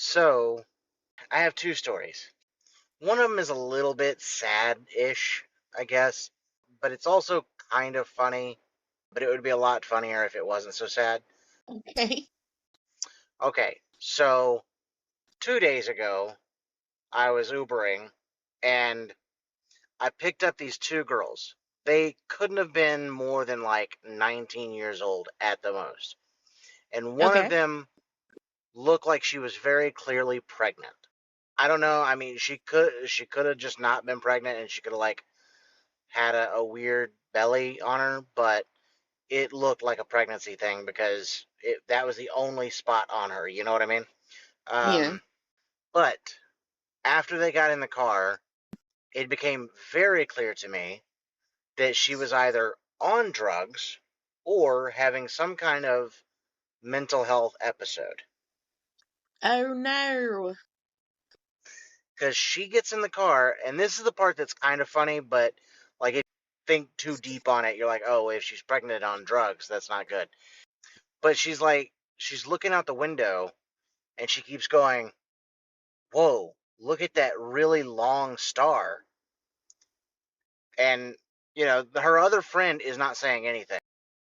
So, I have two stories. One of them is a little bit sad-ish, I guess, but it's also kind of funny, but it would be a lot funnier if it wasn't so sad. Okay. Okay, so 2 days ago, I was Ubering and I picked up these two girls. They couldn't have been more than like 19 years old at the most. And one of Okay. them looked like she was very clearly pregnant. I don't know. I mean, she could have just not been pregnant, and she could have like had a weird belly on her, but it looked like a pregnancy thing because that was the only spot on her. You know what I mean? Yeah. Um, but after they got in the car, it became very clear to me that she was either on drugs or having some kind of mental health episode. Oh no. Because she gets in the car, and this is the part that's kind of funny, but like if you think too deep on it, you're like, oh, if she's pregnant on drugs, that's not good. But she's looking out the window, and she keeps going, whoa, look at that really long star. And, her other friend is not saying anything.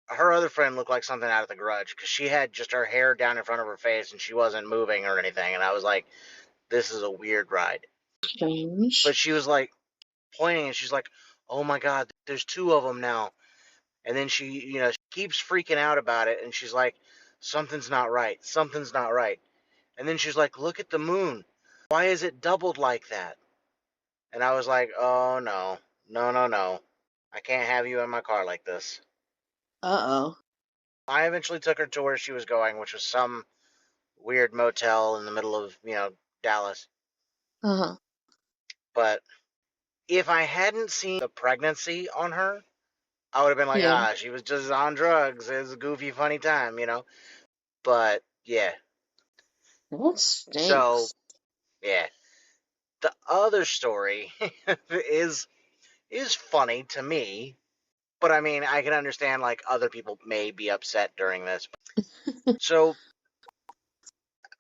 Her other friend looked like something out of The Grudge because she had just her hair down in front of her face and she wasn't moving or anything. And I was like, this is a weird ride. But Strange. she was like pointing and she's like, oh my God, there's two of them now. And then she keeps freaking out about it. And she's like, something's not right. Something's not right. And then she's like, look at the moon. Why is it doubled like that? And I was like, oh no, no, no, no. I can't have you in my car like this. Uh-oh. I eventually took her to where she was going, which was some weird motel in the middle of, Dallas. Uh-huh. But if I hadn't seen the pregnancy on her, I would have been like, Yeah. she was just on drugs. It was a goofy, funny time. But yeah. That So, stinks. yeah. The other story is is funny to me, but I mean, I can understand like other people may be upset during this. So,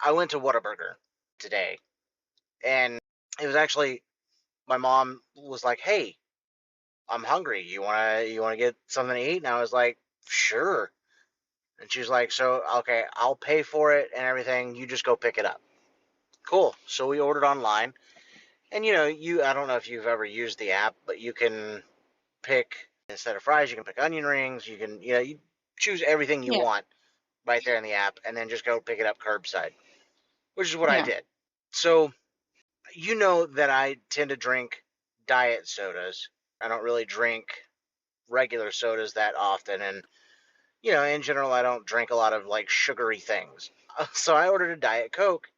I went to Whataburger today, and it was actually my mom was like, "Hey, I'm hungry. You wanna get something to eat?" And I was like, "Sure." And she's like, "So okay, I'll pay for it and everything. You just go pick it up." Cool. So we ordered online, and I don't know if you've ever used the app, but you can pick instead of fries, you can pick onion rings. You can you choose everything you Yeah. want right there in the app, and then just go pick it up curbside, which is what I Yeah. did. So you know that I tend to drink diet sodas. I don't really drink regular sodas that often, and in general, I don't drink a lot of like sugary things. So I ordered a Diet Coke,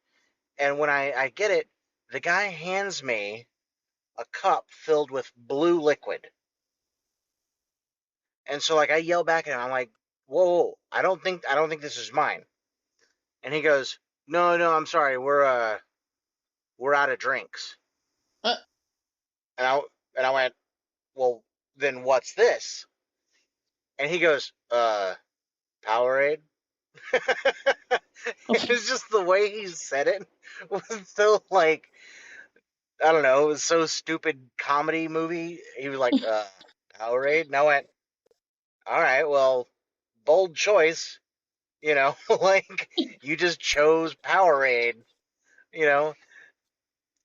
and when I get it, the guy hands me a cup filled with blue liquid, and so like I yell back at him, I'm like, "Whoa, whoa, I don't think this is mine." And he goes, "No, no, I'm sorry, we're out of drinks." Uh, And I went, "Well, then what's this?" And he goes, Powerade." It was just the way he said it was so like I don't know, it was so stupid comedy movie. He was like, Powerade, and I went, all right, well, bold choice, like you just chose Powerade, you know,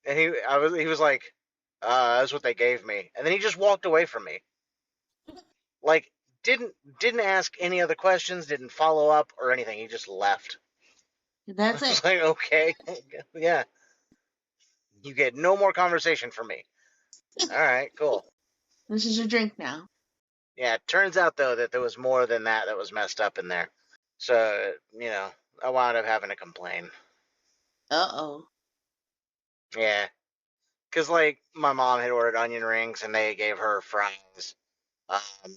and he was like, that's what they gave me, and then he just walked away from me, like didn't ask any other questions, didn't follow up or anything. He just left. I that's was it. like, okay, yeah, you get no more conversation from me. All right, cool. This is your drink now. Yeah, it turns out though that there was more than that was messed up in there. So, I wound up having to complain. Uh-oh. Yeah, because like my mom had ordered onion rings and they gave her fries. Um,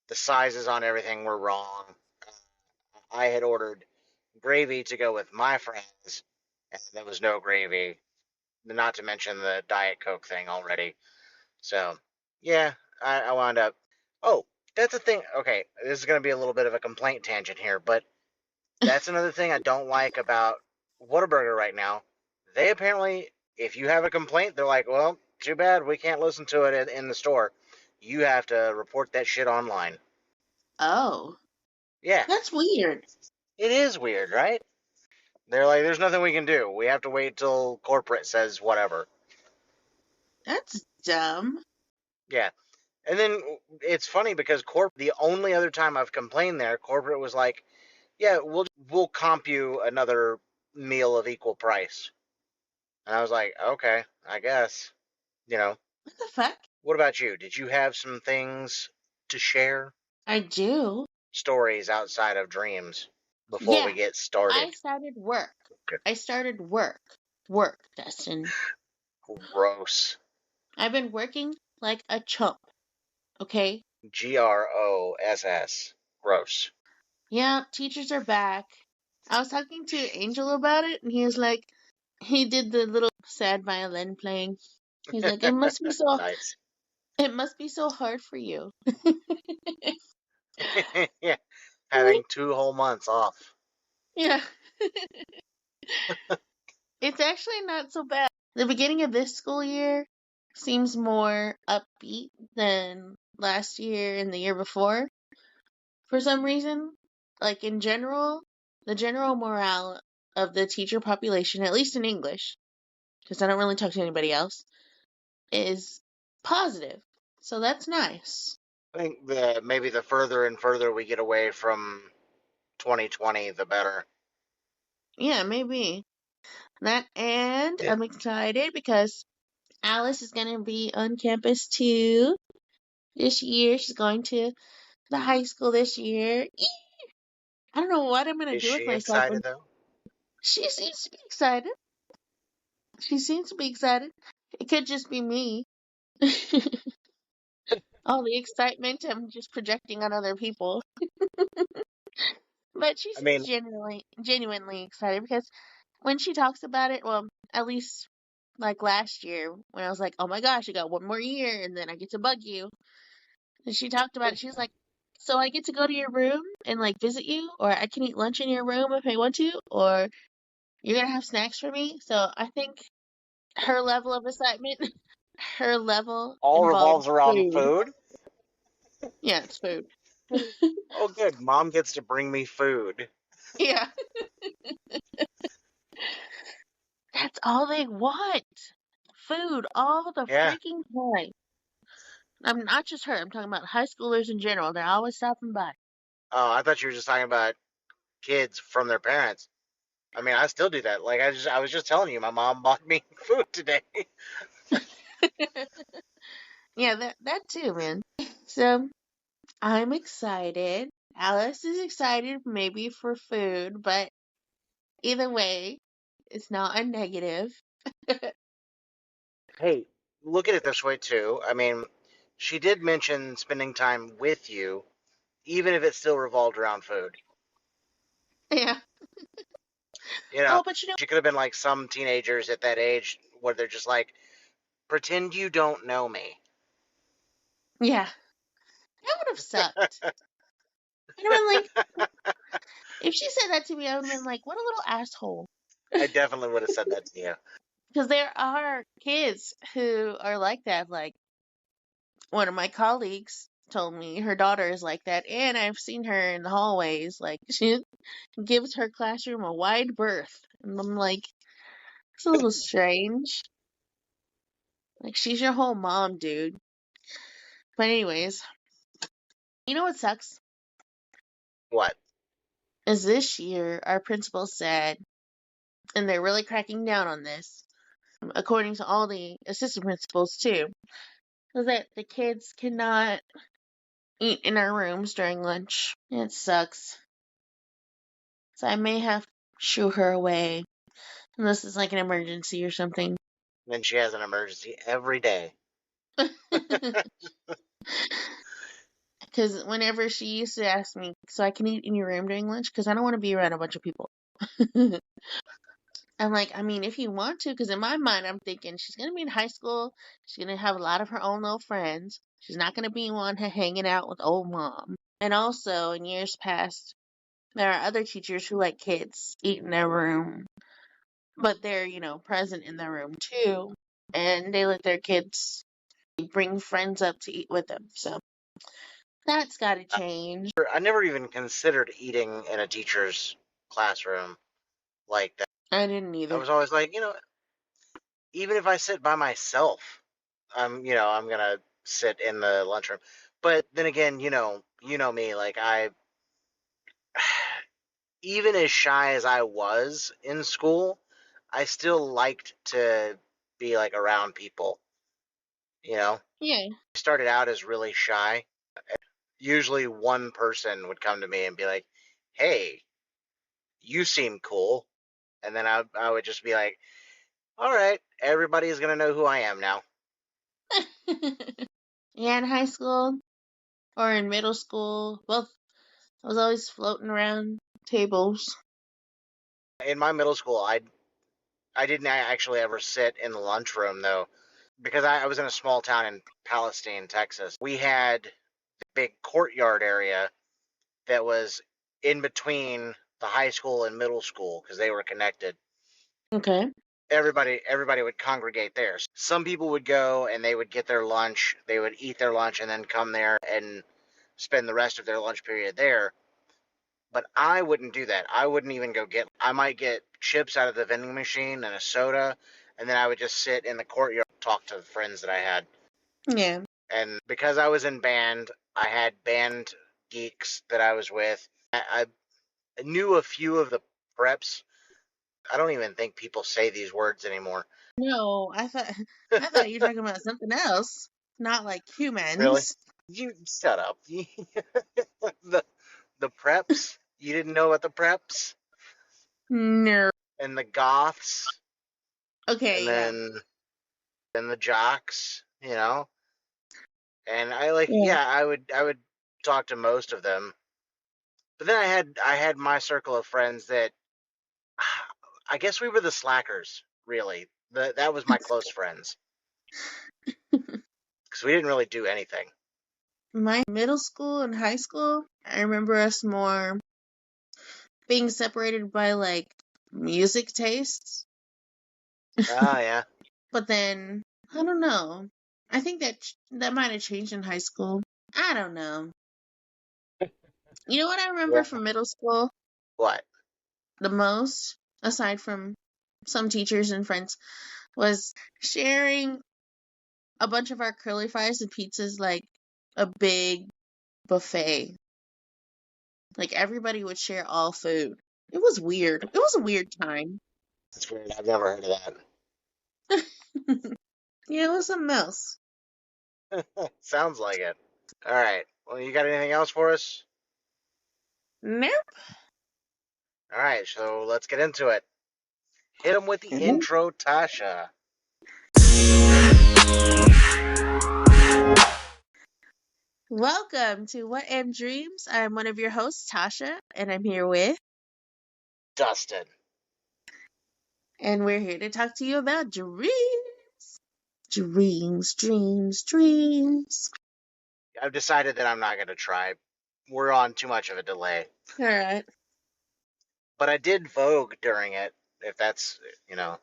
the sizes on everything were wrong. I had ordered gravy to go with my fries, and there was no gravy. Not to mention the Diet Coke thing already. So, yeah, I wound up. Oh, that's a thing. Okay, this is going to be a little bit of a complaint tangent here, but that's another thing I don't like about Whataburger right now, they apparently, if you have a complaint, they're like, well, too bad we can't listen to it in the store. You have to report that shit online. Oh, Yeah, that's weird. it is weird, right? They're like, there's nothing we can do. We have to wait till corporate says whatever. That's dumb. Yeah. And then it's funny because the only other time I've complained there, corporate was like, yeah, we'll comp you another meal of equal price. And I was like, okay, I guess. You know, What the fuck? what about you? Did you have some things to share? I do. Stories outside of dreams before we Yeah, get I started. started work. I started work. Work, Dustin. Gross. I've been working like a chump, okay? Gross. Gross. Yeah, teachers are back. I was talking to Angel about it, and he was like, he did the little sad violin playing. He's like, Nice. it must be so hard for you. Yeah. Like, Having 2 whole months off. yeah, it's actually not so bad. The beginning of this school year seems more upbeat than last year and the year before for some reason. Like in general, the general morale of the teacher population, at least in English, because I don't really talk to anybody else, is positive. So that's nice. I think maybe the further and further we get away from 2020, the better. Yeah, maybe. That, and Yeah. I'm excited because Alice is going to be on campus too this year. She's going to the high school this year. I don't know what I'm going to Is do with she myself when excited though? she seems to be excited. She seems to be excited. It could just be me. All the excitement I'm just projecting on other people. But she I seems mean, genuinely excited because when she talks about it, well, at least like last year when I was like, "Oh my gosh, I got one more year and then I get to bug you." And she talked about it. She was like, "So I get to go to your room and like visit you, or I can eat lunch in your room if I want to, or you're gonna have snacks for me." So I think her level of excitement, her level all involves revolves around food. food. Yeah, it's food. Oh, good. Mom gets to bring me food. Yeah, that's all they want. Food all the Yeah. freaking time. I'm not just her. I'm talking about high schoolers in general. They're always stopping by. Oh, I thought you were just talking about kids from their parents. I mean, I still do that. Like I was just telling you, my mom bought me food today. Yeah, that too, man. So I'm excited. Alice is excited maybe for food, but either way, it's not a negative. Hey, look at it this way too. I mean, she did mention spending time with you, even if it still revolved around food. Yeah. You know, Oh, but you know, she could have been like some teenagers at that age where they're just like, pretend you don't know me. yeah, that would have sucked. I'd have been like, if she said that to me, I would have been like, what a little asshole. I definitely would have said that to you. Because there are kids who are like that. Like one of my colleagues told me her daughter is like that, and I've seen her in the hallways. Like she gives her classroom a wide berth, and I'm like, it's a little strange. Like she's your whole mom, dude. But anyways, you know what sucks? What? Is this year our principal said, and they're really cracking down on this, according to all the assistant principals too, is that the kids cannot eat in our rooms during lunch. It sucks. So I may have to shoo her away unless it's like an emergency or something. Then she has an emergency every day. Because whenever she used to ask me, so I can eat in your room during lunch, because I don't want to be around a bunch of people. I'm like, I mean, if you want to, because in my mind, I'm thinking she's going to be in high school. She's going to have a lot of her own little friends. She's not going to be one hanging out with old mom. And also, in years past, there are other teachers who let kids eat in their room. but they're, present in the room too. And they let their kids bring friends up to eat with them. So that's got to change. I never even considered eating in a teacher's classroom like that. I didn't I either. was always like, even if I sit by myself, I'm gonna sit in the lunchroom. But then again, you know me, like even as shy as I was in school, I still liked to be like around people, you know. Yeah. I started out as really shy. Usually one person would come to me and be like, "Hey, you seem cool." And then I would just be like, "All right, everybody's going to know who I am now." Yeah, in high school or in middle school, both, I was always floating around tables. In my middle school, I didn't actually ever sit in the lunchroom though, because I was in a small town in Palestine, Texas. We had a big courtyard area that was in between the high school and middle school because they were connected. Okay. Everybody would congregate there. Some people would go and they would get their lunch, they would eat their lunch and then come there and spend the rest of their lunch period there. But I wouldn't do that. I wouldn't even go get. I might get chips out of the vending machine and a soda, and then I would just sit in the courtyard, talk to the friends that I had. Yeah. And because I was in band, I had band geeks that I was with. I knew a few of the preps. I don't even think people say these words anymore. No, I thought you were talking about something else, not like Really? humans. You shut up. the the preps. You didn't know about the preps No. and the goths, and Okay, yeah. then the jocks. And I like, Yeah. yeah, I would talk to most of them. But then I had my circle of friends that I guess we were the slackers, really. That was my close friends because we didn't really do anything. My middle school and high school, I remember us more being separated by like music tastes. Oh yeah, But then, I don't know. I think that might have changed in high school. I don't know. You know what I remember yeah. from middle school What? the most, aside from some teachers and friends, was sharing a bunch of our curly fries and pizzas like a big buffet. Like everybody would share all food. It was weird. It was a weird time. That's weird. I've never heard of Yeah, it was something else. that. Sounds like it. All right. Well, you got anything else for us? Nope. All right. So let's get into it. Hit them with the intro, Tasha. Welcome to What Am Dreams. I'm one of your hosts, Tasha, and I'm here with, Dustin. and we're here to talk to you about dreams. Dreams, dreams, dreams. I've decided that I'm not going to try. We're on too much of a delay. All right. But I did Vogue during it, if that's, you know.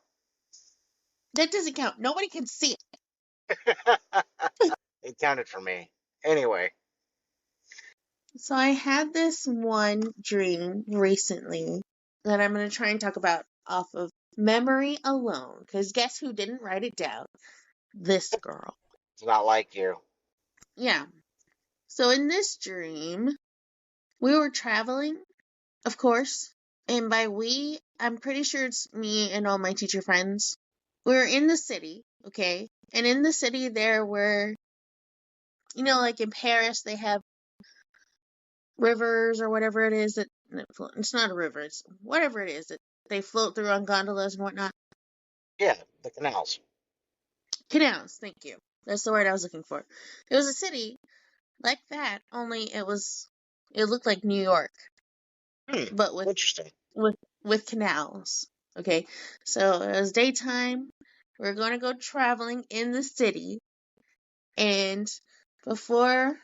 That doesn't count. Nobody can see it. It counted for me. Anyway, So I had this one dream recently that I'm going to try and talk about off of memory alone. Because guess who didn't write it down? This girl. it's not like you. Yeah. So in this dream, we were traveling, of course. And by we, I'm pretty sure it's me and all my teacher friends. We were in the city, okay? And in the city, there were, like in Paris, they have rivers or whatever it is that it's not a river, it's whatever it is that they float through on gondolas and whatnot. Yeah, the canals. Canals, thank you. That's the word I was looking for. It was a city like that, only it looked like New York, Hmm, but with interesting. with with canals. Okay, so it was daytime. We are going to go traveling in the city, and before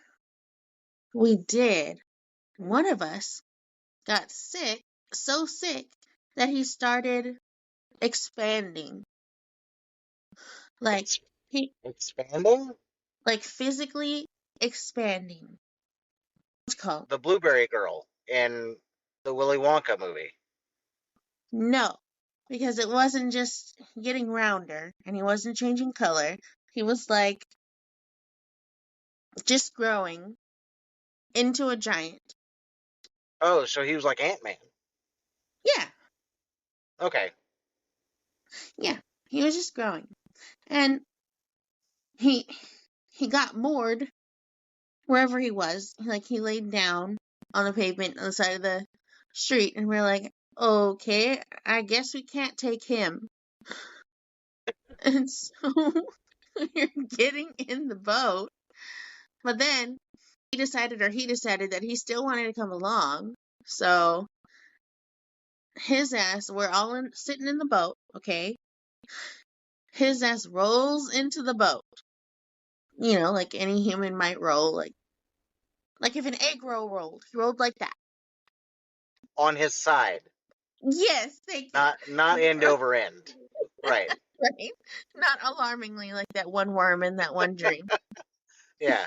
we did, one of us got sick, so sick that he started expanding. Like It's he expanding. like physically expanding. What's it called? The Blueberry Girl in the Willy Wonka movie. No. Because it wasn't just getting rounder and he wasn't changing color. He was like just growing into a giant. Oh, so he was like Ant-Man. Yeah, Okay. yeah. He was just growing. And he he got moored wherever he was. Like he laid down on the pavement on the side of the street, and we're like, okay, I guess we can't take him. And so we're getting in the boat, but then he decided that he still wanted to come along. So his ass, we're all sitting in the boat, okay? His ass rolls into the boat, like any human might roll, like if an egg rolled, he rolled like that. On his side, Yes, thank you. not end over end. Right. Right? Not alarmingly like that one worm in that one dream. Yeah.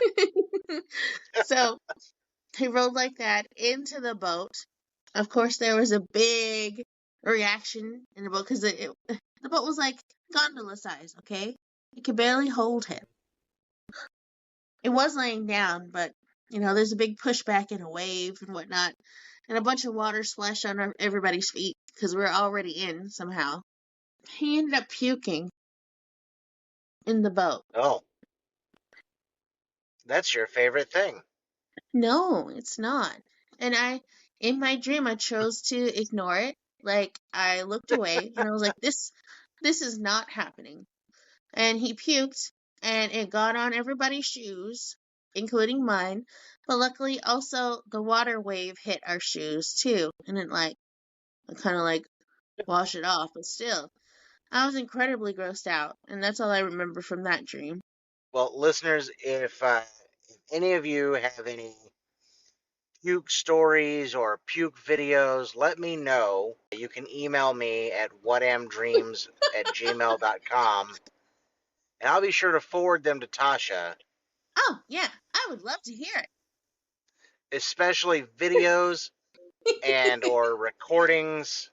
So he rode like that into the boat. Of course, there was a big reaction in the boat because the boat was like gondola size, okay? It could barely hold him. It was laying down, but there's a big pushback and a wave and whatnot, and a bunch of water splashed on everybody's feet because we're already in somehow. He ended up puking in the boat. Oh, that's your favorite thing. No, it's not. And in my dream, I chose to ignore it. Like, I looked away and I was like, this is not happening. And he puked and it got on everybody's shoes, including mine. But luckily, also, the water wave hit our shoes too. And it kind of like washed it off. But still, I was incredibly grossed out. And that's all I remember from that dream. Well, listeners, if any of you have any puke stories or puke videos, let me know. You can email me at whatamdreams@gmail.com, and I'll be sure to forward them to Tasha, Oh, yeah, I would love to hear especially videos and it. or recordings,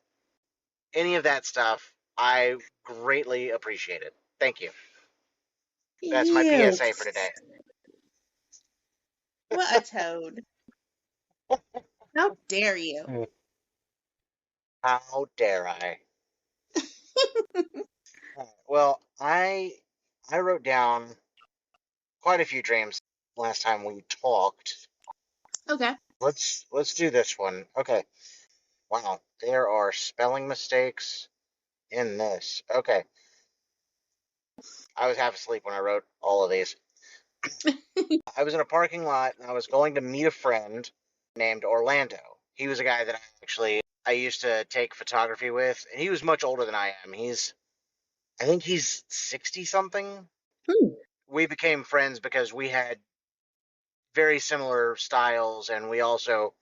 any of that stuff. I greatly appreciate it. Thank you. That's my PSA for Yes. today. What a toad. How dare you? How dare I? Well, I wrote down quite a few dreams last time we talked. Okay. Let's do this one. Okay. Wow, there are spelling mistakes in this. Okay. I was half asleep when I wrote all of these. I was in a parking lot and I was going to meet a friend named Orlando. He was a guy that I used to take photography with, and he was much older than I am. I think he's 60 something. Hmm. We became friends because we had very similar styles, and we also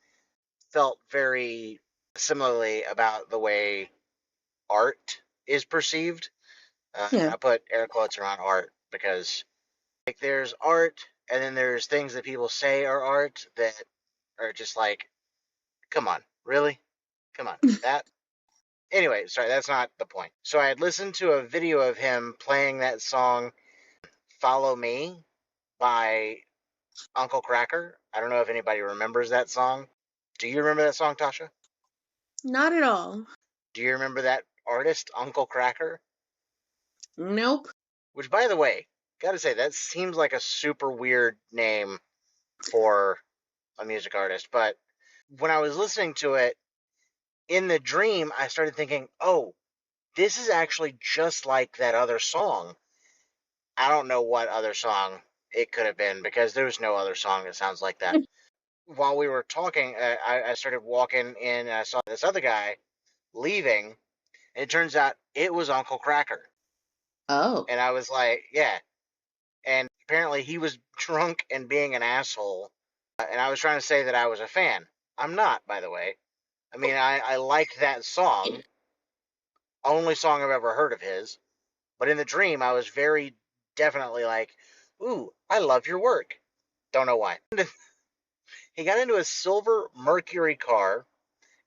felt very similarly about the way art is perceived. And Yeah. I put air quotes around art because like there's art, and then there's things that people say are art that are just like, come on, really? Come on. That anyway, sorry, that's not the point. So I had listened to a video of him playing that song Follow Me by Uncle Cracker. I don't know if anybody remembers that song. Do you remember that song, Tasha? Not at all. Do you remember that artist, Uncle Cracker? Nope. Which, by the way, gotta say, that seems like a super weird name for a music artist. But when I was listening to it in the dream, I started thinking, oh, this is actually just like that other song. I don't know what other song it could have been because there's no other song that sounds like that. While we were talking, I started walking in and I saw this other guy leaving, and it turns out it was Uncle Cracker. Oh. And I was like, yeah. And apparently he was drunk and being an asshole. And I was trying to say that I was a fan. I'm not, by the way. I mean, I liked that song. Only song I've ever heard of his. But in the dream, I was very definitely like, "Ooh, I love your work." Don't know why. He got into a silver Mercury car,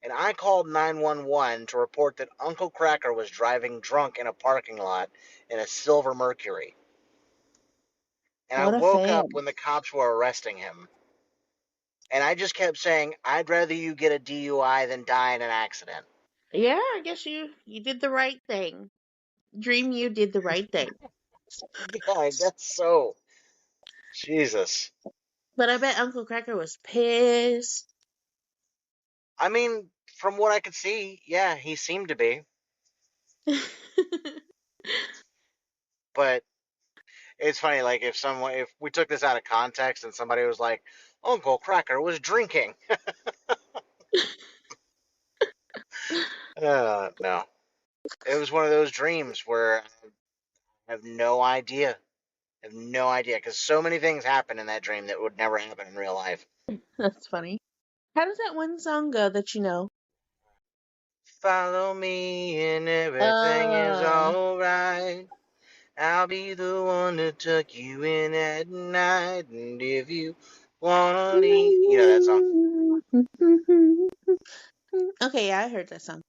and I called 911 to report that Uncle Cracker was driving drunk in a parking lot in a silver Mercury. And I What a woke up fan. when the cops were arresting him. And I just kept saying, "I'd rather you get a DUI than die in an accident." Yeah, I guess you did the right thing. Dream, you did the right thing. Yeah, I guess so. Jesus. But I bet Uncle Cracker was pissed. I mean, from what I could see, yeah, he seemed to be. But it's funny, like if we took this out of context and somebody was like, "Uncle Cracker was drinking," no, it was one of those dreams where I have no idea. I have no idea because so many things happen in that dream that would never happen in real life. That's funny. How does that one song go that you know? Follow me and everything is Uh, alright. I'll be the one to tuck you in at night, and if you wanna leave, you know that song. okay, yeah, I heard that song.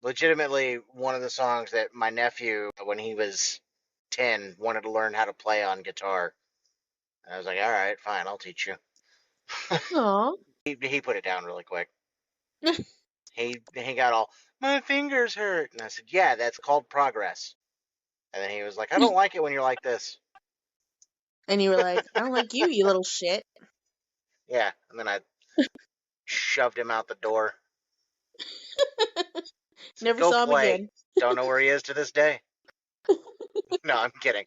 Legitimately, one of the songs that my nephew, when he was 10, wanted to learn how to play on guitar. And I was like, "All right, fine, I'll teach you." Aw. He put it down really quick. He got all, "My fingers hurt," and I said, "Yeah, that's called progress." And then he was like, "I don't like it when you're like this." And you were like, I don't like you, you little shit. Yeah, and then I shoved him out the door. Said, Never "Go saw him play." again. Don't know where he is to this day. No, I'm kidding.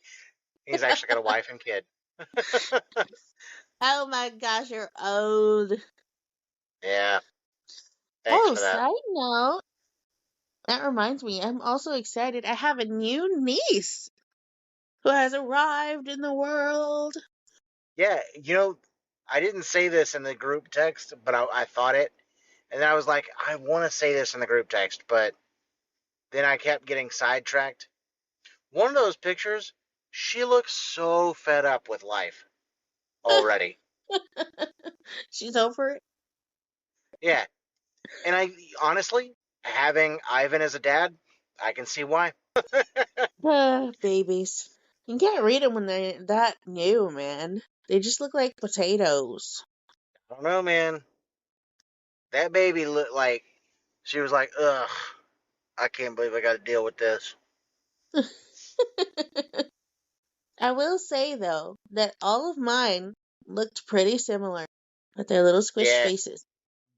He's actually got a wife and kid. Oh my gosh, you're old. Yeah, thanks Oh, for that. side note, that reminds me, I'm also excited. I have a new niece who has arrived in the world. Yeah, I didn't say this in the group text, but I thought it. And then I was like, I want to say this in the group text, but then I kept getting sidetracked. One of those pictures, she looks so fed up with life already. She's over it. Yeah. And I honestly, having Ivan as a dad, I can see why. Babies. You can't read them when they're that new, man. They just look like potatoes. I don't know, man. That baby looked like she was like, ugh, I can't believe I got to deal with this. I will say, though, that all of mine looked pretty similar with their little squished Yeah, faces.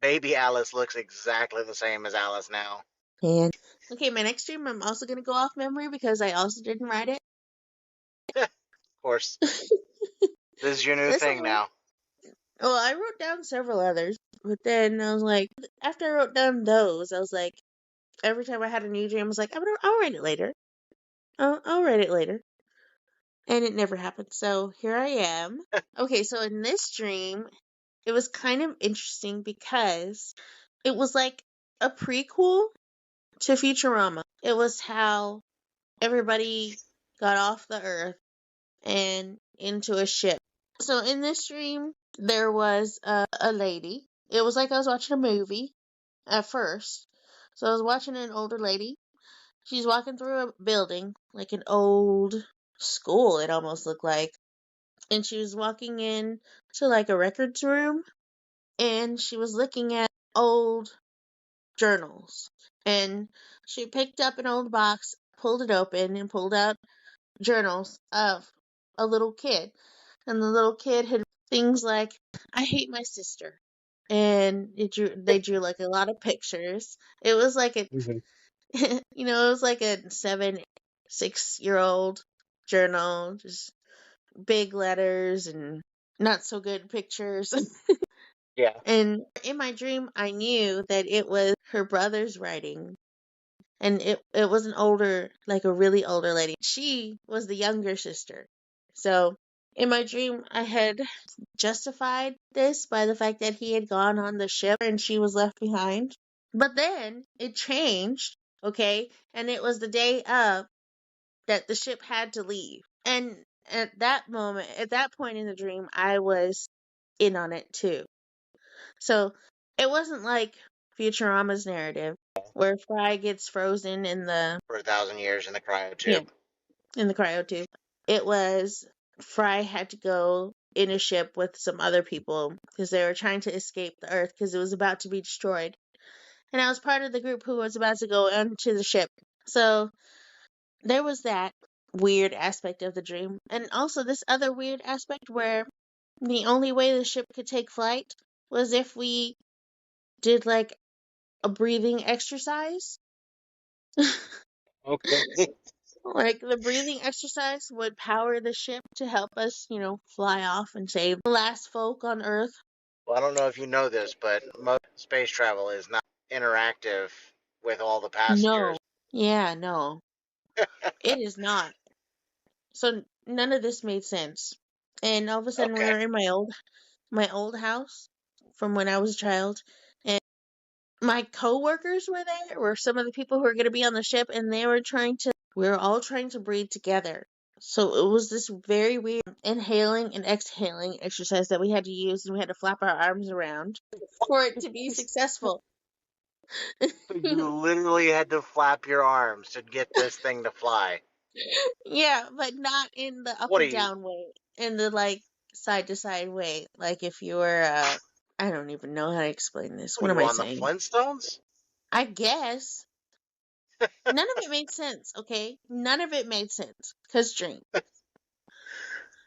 baby Alice looks exactly the same as Alice now. And okay, my next dream, I'm also gonna go off memory because I also didn't write it. Of course, this is your new This thing one, now. well, I wrote down several others, but then I was like, after I wrote down those, I was like, every time I had a new dream, I was like, I'll write it later. I'll write it later. And it never happened. So here I am. Okay, so in this dream, it was kind of interesting because it was like a prequel to Futurama. It was how everybody got off the earth and into a ship. So in this dream, there was a lady. It was like I was watching a movie at first. So I was watching an older lady. She's walking through a building, like an old school, it almost looked like. And she was walking in to like a records room and she was looking at old journals. And she picked up an old box, pulled it open, and pulled out journals of a little kid. And the little kid had things like, I hate my sister. And they drew like a lot of pictures. It was like a, Mhm. it was like a 6 year old journal, just big letters and not so good pictures. Yeah. And in my dream, I knew that it was her brother's writing. And it was an older, like a really older lady. She was the younger sister. So in my dream, I had justified this by the fact that he had gone on the ship and she was left behind. But then it changed. okay? And it was the day of that the ship had to leave. And at that moment, at that point in the dream, I was in on it too. So it wasn't like Futurama's narrative where Fry gets frozen in the For 1,000 years in the yeah, cryotube. in the cryo tube. It was Fry had to go in a ship with some other people because they were trying to escape the Earth because it was about to be destroyed. And I was part of the group who was about to go onto the ship. So there was that weird aspect of the dream. And also this other weird aspect where the only way the ship could take flight was if we did like a breathing exercise. Okay. Like the breathing exercise would power the ship to help us, fly off and save the last folk on Earth. Well, I don't know if you know this, but most space travel is not interactive with all the No. passengers. Yeah, no. It is not. So none of this made sense. And all of a sudden we Okay. were in my old house from when I was a child, and my coworkers were there, were some of the people who were going to be on the ship, and we were all trying to breathe together. So it was this very weird inhaling and exhaling exercise that we had to use, and we had to flap our arms around for it to be successful. So you literally had to flap your arms to get this thing to fly. Yeah, but not in the up What are and you? down way, in the like side to side way. Like if you were, I don't even know how to explain this. What are What am you I on the saying? Flintstones? I guess none of it made sense, okay? None of it made sense. Cause dream.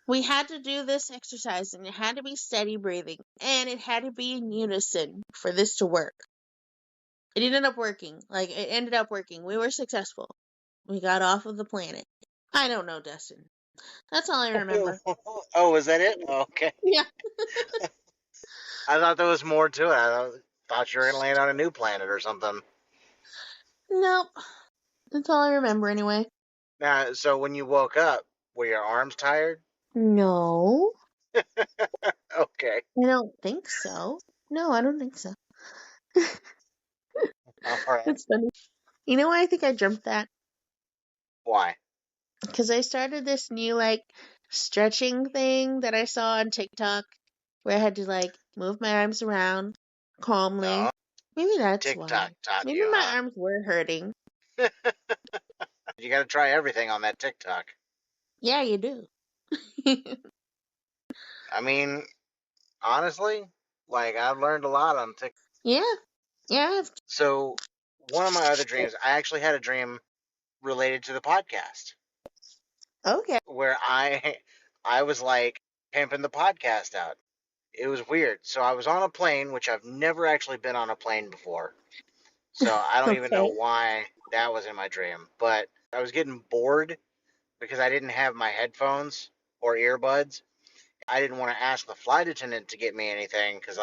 We had to do this exercise and it had to be steady breathing and it had to be in unison for this to work. It ended up working. Like it ended up working. We were successful. We got off of the planet. I don't know, Dustin. That's all I remember. Oh, was that it? Okay. Yeah. I thought there was more to it. Thought you were gonna land on a new planet or something. Nope. That's all I remember anyway. Now, so when you woke up, were your arms tired? No. Okay. I don't think so. No, I don't think so. All right. That's funny. You know why I think I dreamt that? Why? Because I started this new like stretching thing that I saw on TikTok where I had to like move my arms around calmly. Oh, Maybe that's why. TikTok taught Maybe you, my huh? arms were hurting. You got to try everything on that TikTok. Yeah, you do. I mean, honestly, like I've learned a lot on TikTok. Yeah, yeah. So one of my other dreams, I actually had a dream related to the podcast Okay. where I was like pimping the podcast out. It was weird. So I was on a plane, which I've never actually been on a plane before. So I don't even know Okay. why that was in my dream, but I was getting bored because I didn't have my headphones or earbuds. I didn't want to ask the flight attendant to get me anything because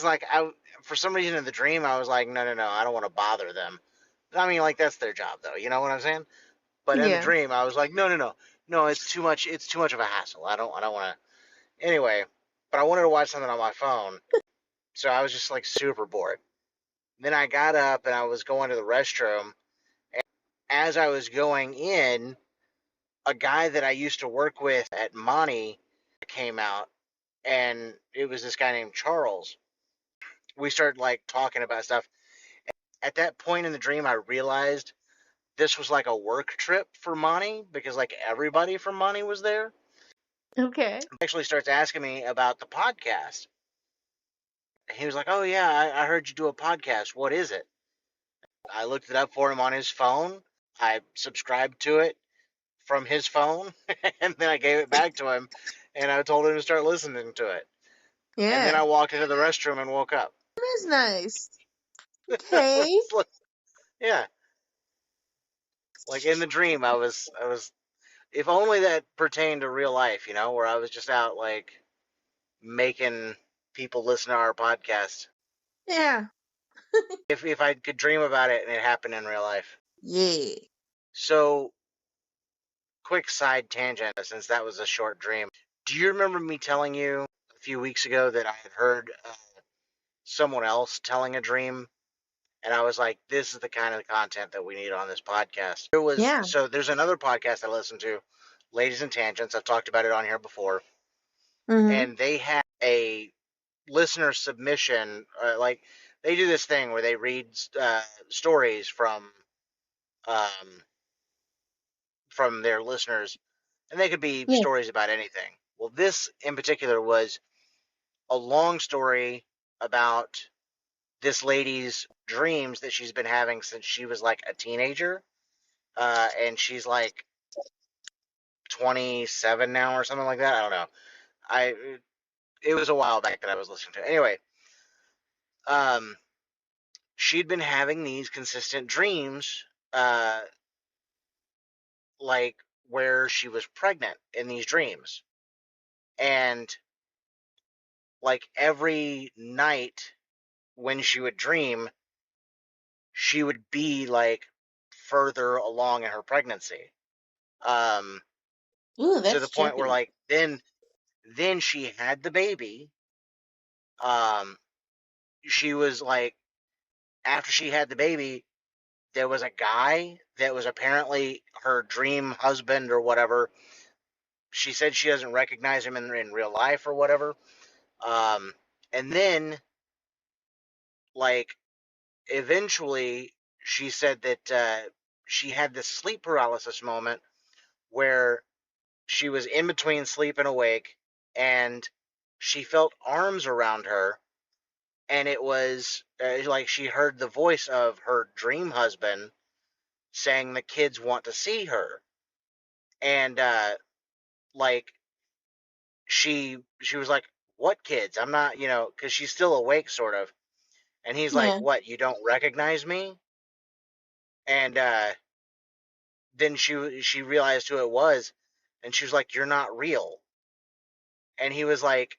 like for some reason in the dream I was like, no, no, no, I don't want to bother them. I mean, like that's their job though, you know what I'm saying? But in the Yeah. dream I was like, no, no, no, no, it's too much. It's too much of a hassle. I don't want to. Anyway, but I wanted to watch something on my phone, so I was just like super bored. Then I got up and I was going to the restroom. As I was going in, a guy that I used to work with at Monty came out, and it was this guy named Charles. We started like talking about stuff. At that point in the dream, I realized this was like a work trip for Monty because like everybody from Monty was there. Okay. He actually starts asking me about the podcast. He was like, "Oh yeah, I heard you do a podcast. What is it?" I looked it up for him on his phone. I subscribed to it from his phone, and then I gave it back to him, and I told him to start listening to it. And then Yeah. I walked into the restroom and woke up. That is nice. Okay. Yeah, like in the dream, I was. If only that pertained to real life, where I was just out like making people listen to our podcast. Yeah. If I could dream about it and it happened in real life. Yeah. So, quick side tangent, since that was a short dream. Do you remember me telling you a few weeks ago that I had heard someone else telling a dream And I was like, this is the kind of content that we need on this podcast. Yeah. There's another podcast I listen to, Ladies and Tangents. I've talked about it on here before, Mhm. and they have a listener submission. Like they do this thing where they read stories um, from their listeners, and they could be Yeah. stories about anything. Well, this in particular was a long story about this lady's dreams that she's been having since she was like a teenager, and she's like 27 now or something like that. I don't know. I It was a while back that I was listening to. Anyway, um, she'd been having these consistent dreams, uh, like where she was pregnant in these dreams, and like every night when she would dream, she would be like further along in her pregnancy. Um, Ooh, to the that's point where trippy. like then she had the baby. Um, she was like after she had the baby, there was a guy that was apparently her dream husband or whatever. She said she doesn't recognize him in real life or whatever. Um, and then like eventually she said that she had this sleep paralysis moment where she was in between sleep and awake, and she felt arms around her, and it was like she heard the voice of her dream husband saying the kids want to see her, and like she was like, "What kids? I'm not, because she's still awake, sort of." And he's like, Yeah. "What? You don't recognize me?" And then she realized who it was, and she was like, "You're not real." And he was like,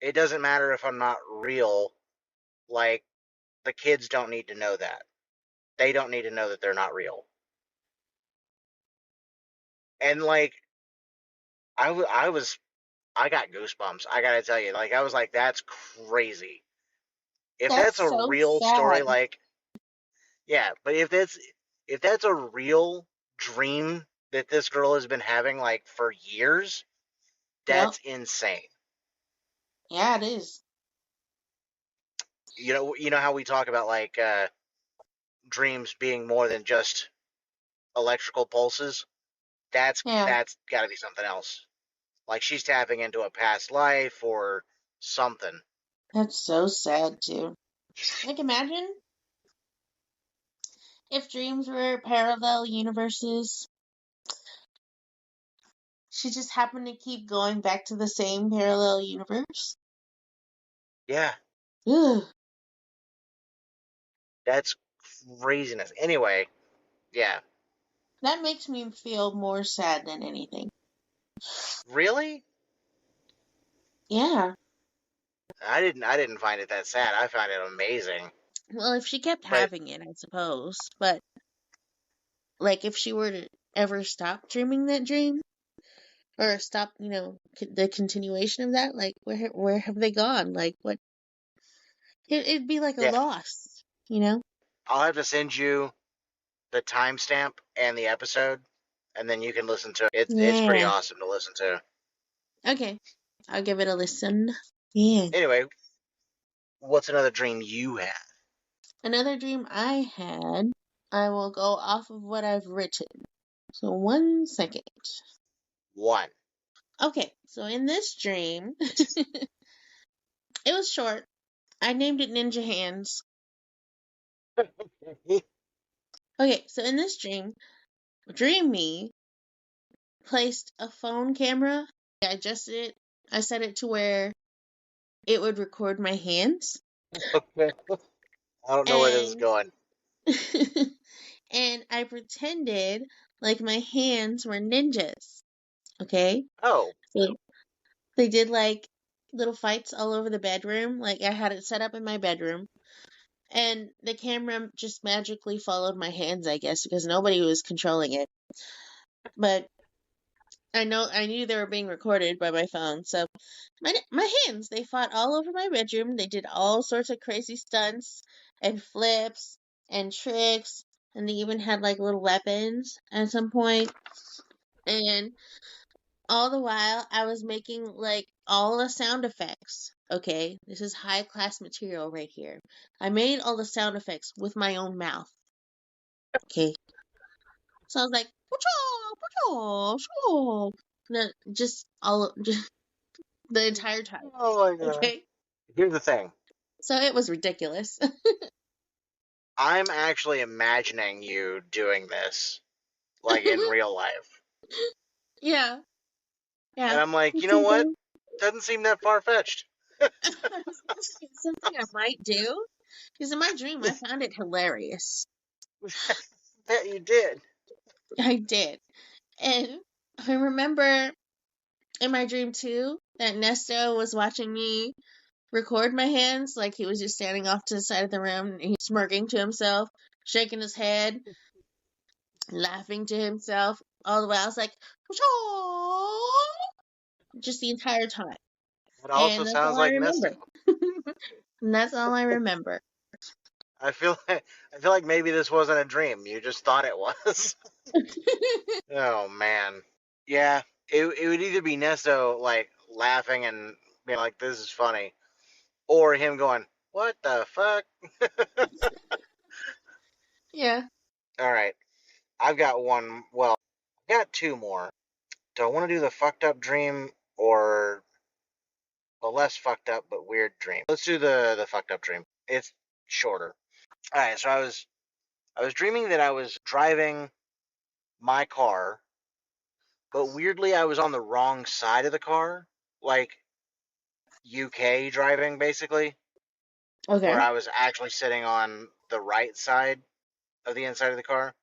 "It doesn't matter if I'm not real. Like the kids don't need to know that. They don't need to know that they're not real." And like I got goosebumps. I gotta tell you, like I was like, "That's crazy." If That's that's a so real story, sad. like yeah, but if that's a real dream that this girl has been having like for years, Yep. that's insane. Yeah, it is. You know how we talk about like dreams being more than just electrical pulses? That's Yeah. that's got to be something else. Like she's tapping into a past life or something. That's so sad too. Like imagine if dreams were parallel universes. She just happened to keep going back to the same parallel universe. Yeah, Ugh. that's craziness. Anyway, yeah. That makes me feel more sad than anything. Really? Yeah. I didn't find it that sad. I found it amazing. Well, if she kept But having it, I suppose. But like if she were to ever stop dreaming that dream or stop, the continuation of that, like where have they gone? Like what it'd be like a yeah, loss, you know? I'll have to send you the timestamp and the episode, and then you can listen to it. It's pretty Yeah. awesome to listen to. Okay. I'll give it a listen. Yeah. Anyway, what's another dream you had? Another dream I had, I will go off of what I've written. So 1 second. One. Okay, so in this dream, it was short. I named it Ninja Hands. Okay, so in this dream, Dream Me placed a phone camera. I adjusted it. I set it to where it would record my hands. Okay. I don't know where this is And going. and I pretended like my hands were ninjas. Okay? Oh, So they did like little fights all over the bedroom. Like I had it set up in my bedroom. And the camera just magically followed my hands, I guess, because nobody was controlling it. But I knew they were being recorded by my phone. So my hands, they fought all over my bedroom. They did all sorts of crazy stunts and flips. and tricks, and they even had like little weapons at some point. And all the while, I was making like all the sound effects. Okay, this is high class material right here. I made all the sound effects with my own mouth. Okay, so I was like, "Patrol, patrol, patrol." No, just all, just the entire time. Oh my god. Okay, Here's the thing. so it was ridiculous. I'm actually imagining you doing this, like in real life. Yeah, And yeah. I'm like, you It's know what? something. Doesn't seem that far fetched. It's something I might do. Because in my dream, I found it hilarious. Bet you did. I did. And I remember in my dream too that Nesto was watching me record my hands. Like he was just standing off to the side of the room and he's smirking to himself, shaking his head, laughing to himself. All the way I was like, "Whoa," just the entire time. It also And that's sounds all I like Nesto. remember. And that's all I remember. I feel like maybe this wasn't a dream. You just thought it was. Oh man. Yeah. It would either be Nesto like laughing and being like, "This is funny," or him going, "What the fuck?" Yeah. All right. I've got one. Well, I've got two more. Do I want to do the fucked up dream or the less fucked up but weird dream? Let's do the fucked up dream. It's shorter. All right. So I was dreaming that I was driving my car, but weirdly I was on the wrong side of the car, like UK driving basically, where Okay. I was actually sitting on the right side of the inside of the car.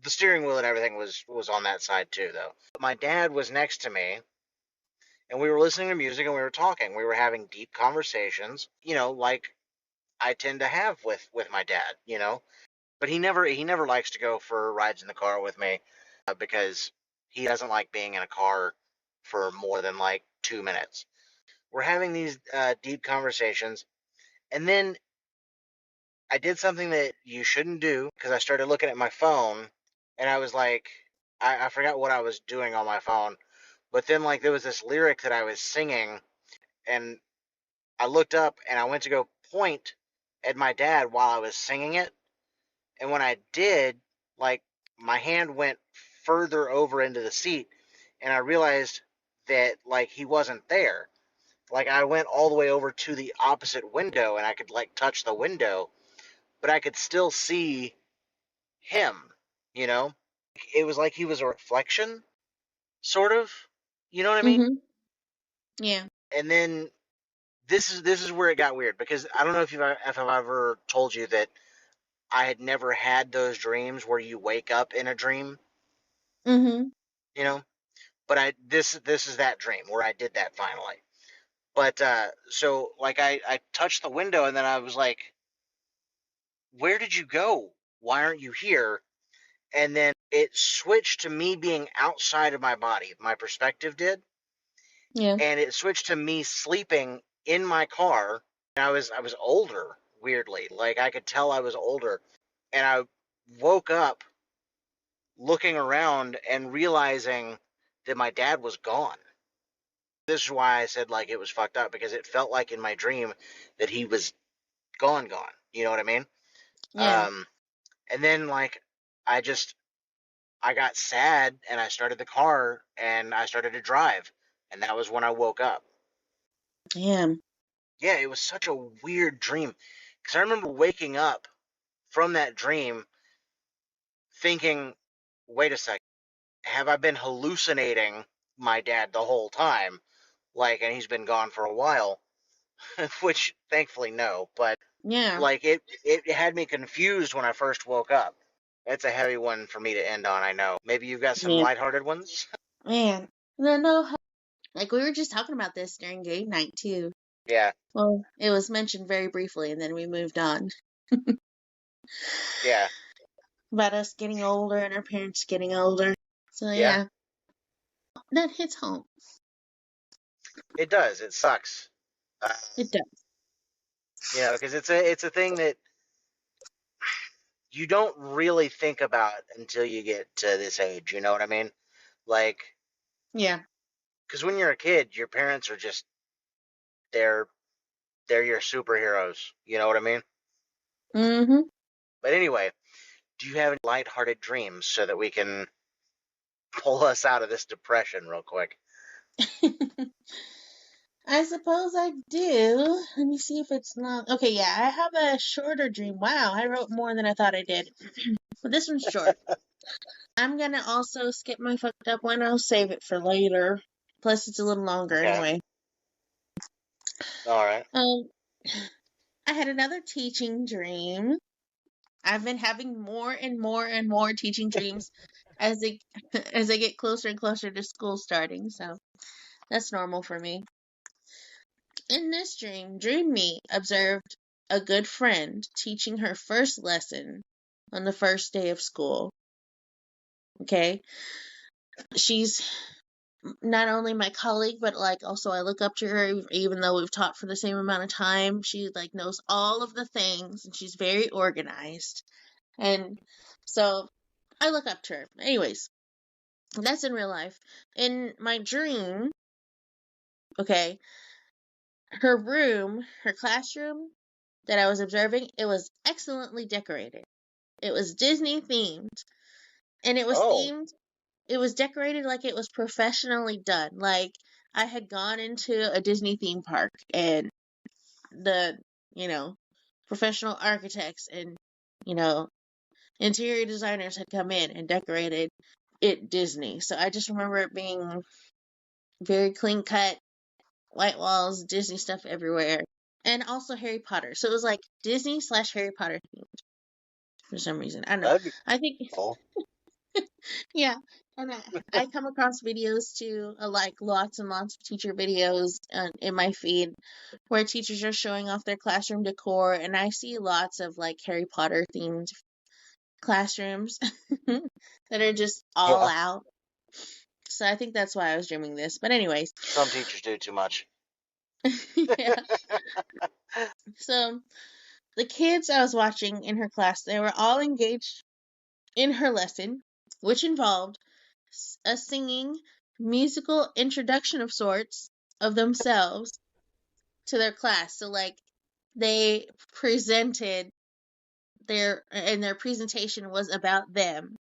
The steering wheel and everything was on that side too, though. My dad was next to me, and we were listening to music and we were talking. We were having deep conversations, like I tend to have with my dad, But he never likes to go for rides in the car with me because he doesn't like being in a car for more than like 2 minutes. We're having these deep conversations, and then I did something that you shouldn't do because I started looking at my phone, and I was like, I forgot what I was doing on my phone, but then like there was this lyric that I was singing, and I looked up and I went to go point at my dad while I was singing it, and when I did, like my hand went further over into the seat, and I realized that like he wasn't there. Like I went all the way over to the opposite window and I could like touch the window, but I could still see him, you know? It was like he was a reflection, sort of. You know what I mean? Mm-hmm. Yeah. And then this is where it got weird because I don't know if I've ever told you that I had never had those dreams where you wake up in a dream, Mm-hmm. you know? But this is that dream where I did that finally. But so like I touched the window and then I was like, "Where did you go? Why aren't you here?" And then it switched to me being outside of my body. My perspective did, Yeah. and it switched to me sleeping in my car. And I was older, weirdly. Like I could tell I was older, and I woke up looking around and realizing that my dad was gone. This is why I said like it was fucked up because it felt like in my dream that he was gone. You know what I mean? Yeah. Um, and then like I just I got sad and I started the car and I started to drive, and that was when I woke up. Yeah. Yeah, it was such a weird dream because I remember waking up from that dream thinking, "Wait a second, have I been hallucinating my dad the whole time?" Like, and he's been gone for a while, which thankfully no, but Yeah. like it had me confused when I first woke up. It's a heavy one for me to end on, I know. Maybe you've got some Yeah. lighthearted ones? Man. No. Like we were just talking about this during game night too. Yeah, Well, it was mentioned very briefly, and then we moved on yeah, about us getting older and our parents getting older. So yeah. yeah, that hits home. It does. It sucks. Uh, It does. because it's a thing that you don't really think about until you get to this age. You know what I mean? Like, Yeah. because when you're a kid, your parents are just they're they're your superheroes. You know what I mean? Mm-hmm. But anyway, do you have any lighthearted dreams so that we can pull us out of this depression real quick? I suppose I do. Let me see if it's long. Okay, yeah, I have a shorter dream. Wow, I wrote more than I thought I did. But this one's short. I'm gonna also skip my fucked up one. I'll save it for later. Plus, it's a little longer Okay. anyway. All right. Um, I had another teaching dream. I've been having more and more and more teaching dreams as they as I get closer and closer to school starting. So that's normal for me. In this dream, Dream Me observed a good friend teaching her first lesson on the first day of school. Okay, she's not only my colleague, but like also I look up to her even though we've taught for the same amount of time. She like knows all of the things and she's very organized. And so I look up to her. Anyways, that's in real life. In my dream, okay, her classroom that I was observing, it was excellently decorated. It was Disney themed. And Oh, it was decorated like it was professionally done. Like I had gone into a Disney theme park and the, you know, professional architects and, you know, interior designers had come in and decorated it Disney. So I just remember it being very clean cut, white walls, Disney stuff everywhere. And also Harry Potter. So it was like Disney slash Harry Potter themed for some reason. I don't know. that'd be I think cool. yeah, and I come across videos too, like lots and lots of teacher videos in my feed where teachers are showing off their classroom decor, and I see lots of like Harry Potter themed classrooms that are just all Yeah. out. So I think that's why I was dreaming this. But anyways, Some teachers do too much. yeah. So the kids I was watching in her class, they were all engaged in her lesson, which involved a singing musical introduction of sorts of themselves to their class. So like they presented their presentation was about them,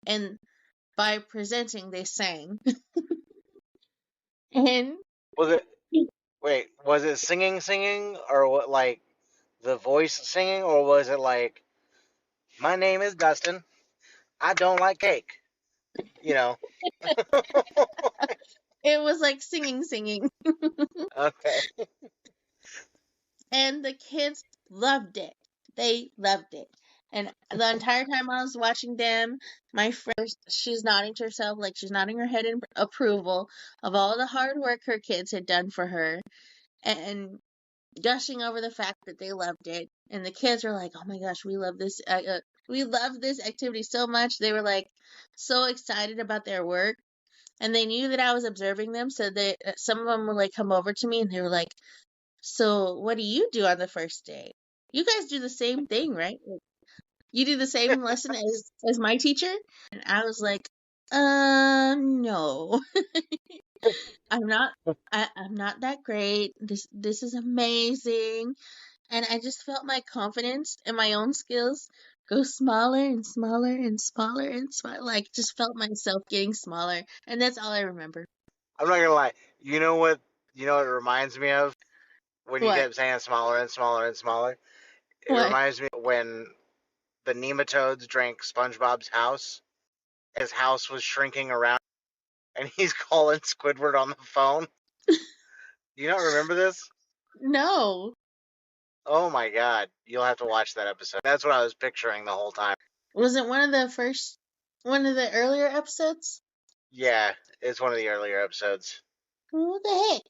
and by presenting they sang. And Was it? Wait, was it singing, or what? Like the voice singing, or was it like, "My name is Dustin. I don't like cake." You know. it was like singing. Okay. And the kids loved it. They loved it. And the entire time I was watching them, my friend, she's nodding to herself, like she's nodding her head in approval of all the hard work her kids had done for her and gushing over the fact that they loved it. And the kids were like, "Oh my gosh, we love this activity so much." They were like so excited about their work, and they knew that I was observing them, so they some of them would like come over to me and they were like, "So, what do you do on the first day? You guys do the same thing, right? Like, you do the same lesson as my teacher?" And I was like, no. I'm not I'm not that great. This is amazing." And I just felt my confidence and my own skills go smaller and smaller and smaller and smaller. Like just felt myself getting smaller, and that's all I remember. I'm not gonna lie. You know what? You know what it reminds me of when you What? kept saying smaller and smaller and smaller. It What? reminds me of when the nematodes drank SpongeBob's house. His house was shrinking around, and he's calling Squidward on the phone. Do you not remember this? No. Oh my god, you'll have to watch that episode. That's what I was picturing the whole time. Was it one of the earlier episodes? Yeah, it's one of the earlier episodes. What the heck?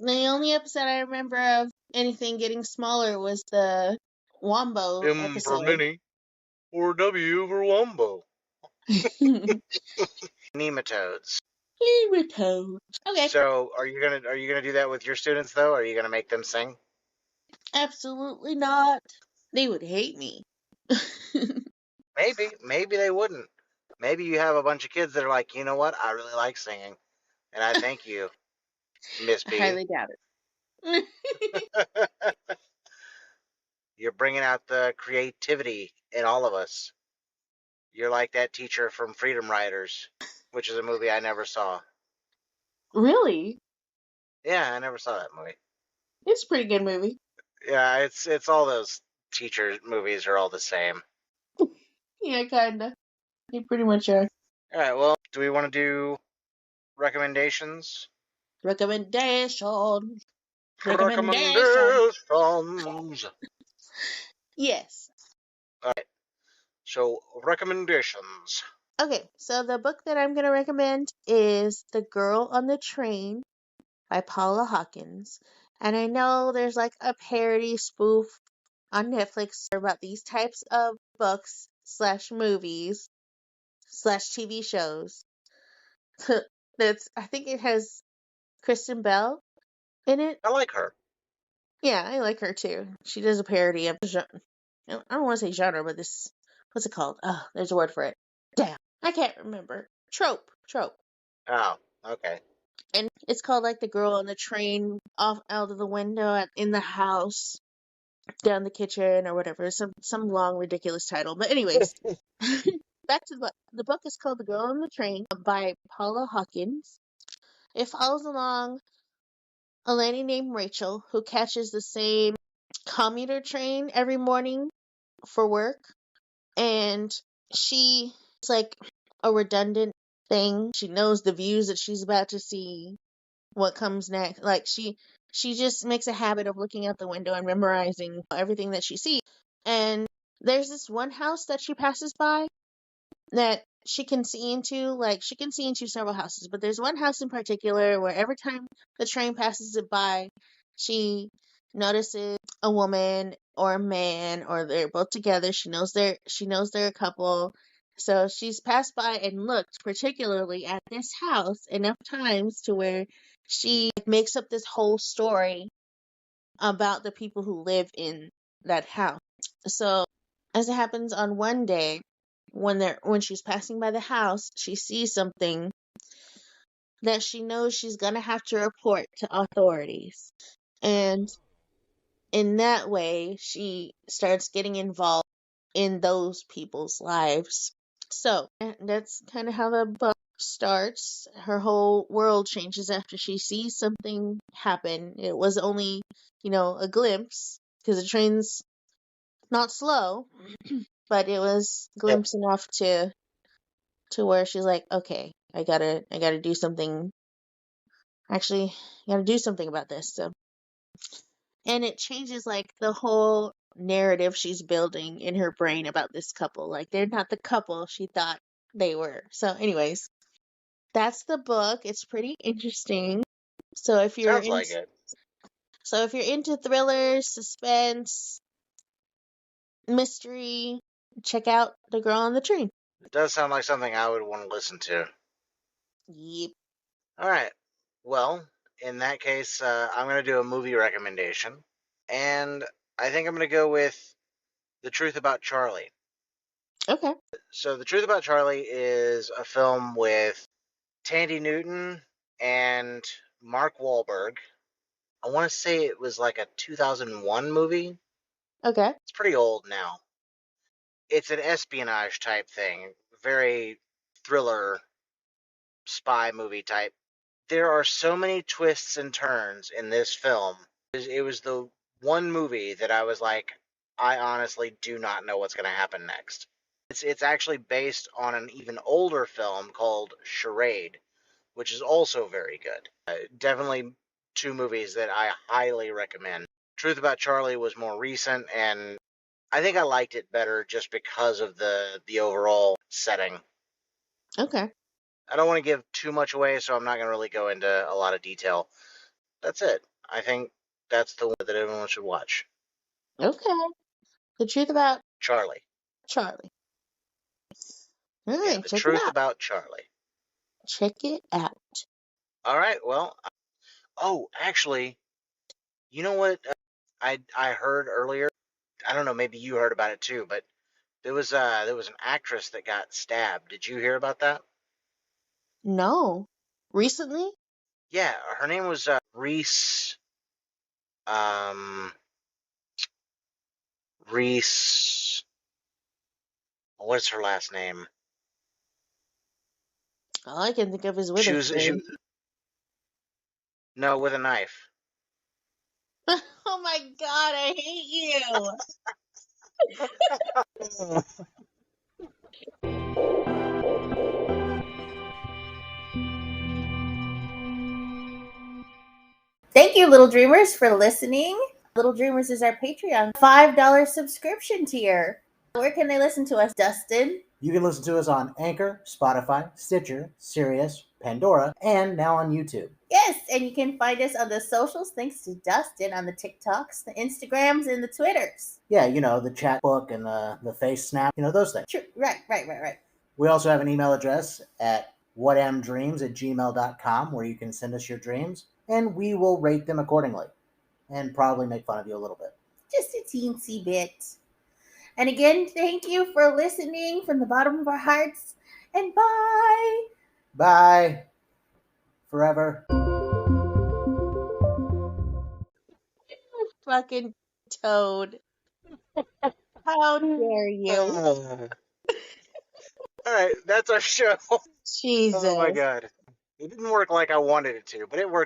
The only episode I remember of anything getting smaller was the Wombo M for episode. mini, or W for Wumbo. Nematodes. Nematodes. Okay, So, are you gonna do that with your students though? Are you gonna make them sing? absolutely not. They would hate me. Maybe they wouldn't. Maybe you have a bunch of kids that are like, you know what? I really like singing, and I thank you, Miss I B. highly doubt it. You're bringing out the creativity in all of us. You're like that teacher from Freedom Riders, which is a movie I never saw. Really? Yeah, I never saw that movie. It's a pretty good movie. Yeah, it's all those teacher movies are all the same. Yeah, kinda. You pretty much are. All right, well, do we want to do recommendations? Recommendation. Recommendation. Recommendations. Yes. All right, so recommendations. Okay, so the book that I'm going to recommend is The Girl on the Train by Paula Hawkins. And I know there's like a parody spoof on Netflix about these types of books slash movies slash TV shows. That's I think it has Kristen Bell in it. I like her. Yeah, I like her too. She does a parody of I don't want to say genre, but this what's it called? Oh, there's a word for it. Damn, I can't remember. Trope. Oh, okay. And it's called like the girl on the train off out of the window in the house down the kitchen or whatever. Some long ridiculous title. But anyways, back to the book. The book is called The Girl on the Train by Paula Hawkins. It follows along a lady named Rachel who catches the same commuter train every morning for work, and she it's like a redundant thing. She knows the views that she's about to see, what comes next. Like she just makes a habit of looking out the window and memorizing everything that she sees. And there's this one house that she passes by that she can see into. Like she can see into several houses, but there's one house in particular where every time the train passes it by, she notices a woman or a man or they're both together. She knows they're a couple. So she's passed by and looked particularly at this house enough times to where she makes up this whole story about the people who live in that house. So as it happens on one day, when she's passing by the house, she sees something that she knows she's gonna have to report to authorities. And in that way, she starts getting involved in those people's lives. So that's kind of how the book starts. Her whole world changes after she sees something happen. It was only, a glimpse because the train's not slow, but it was Yeah. glimpse enough to where she's like, okay, I gotta do something. Actually, I gotta do something about this. So, and it changes like the whole narrative she's building in her brain about this couple. Like they're not the couple she thought they were. So, anyways, that's the book. It's pretty interesting. So if you're Sounds in, like it. so if you're into thrillers, suspense, mystery, check out The Girl on the Train. It does sound like something I would want to listen to. Yep. All right. Well, in that case, I'm going to do a movie recommendation. And I think I'm going to go with The Truth About Charlie. Okay. So, The Truth About Charlie is a film with Tandy Newton and Mark Wahlberg. I want to say it was like a 2001 movie. Okay. It's pretty old now. It's an espionage type thing, very thriller spy movie type. There are so many twists and turns in this film. It was the one movie that I was like, I honestly do not know what's going to happen next. It's actually based on an even older film called Charade, which is also very good. Definitely two movies that I highly recommend. Truth About Charlie was more recent, and I think I liked it better just because of the overall setting. Okay. I don't want to give too much away, so I'm not going to really go into a lot of detail. That's it. I think that's the one that everyone should watch. Okay. The Truth About Charlie. Charlie. All Yeah, right, the check it truth out. about Charlie. Check it out. All right. Well, oh, actually, you know what? I heard earlier. I don't know. Maybe you heard about it too, but there was an actress that got stabbed. Did you hear about that? No. Recently? Yeah, her name was Reese. Um, Reese. What's her last name? All I can think of is She was she Witherspoon. no with a knife. Oh my god, I hate you. Thank you, Little Dreamers, for listening. Little Dreamers is our Patreon $5 subscription tier. Where can they listen to us, Dustin? You can listen to us on Anchor, Spotify, Stitcher, Sirius, Pandora, and now on YouTube. Yes, and you can find us on the socials thanks to Dustin on the TikToks, the Instagrams, and the Twitters. Yeah, the chat book and the face snap, those things. True. Right. We also have an email address at whatamdreams@gmail.com where you can send us your dreams, and we will rate them accordingly and probably make fun of you a little bit. Just a teensy bit. And again, thank you for listening from the bottom of our hearts, and bye. Bye. Forever. Fucking toad. How dare you? All right, that's our show. Oh my Jesus. god, it didn't work like I wanted it to, but it worked.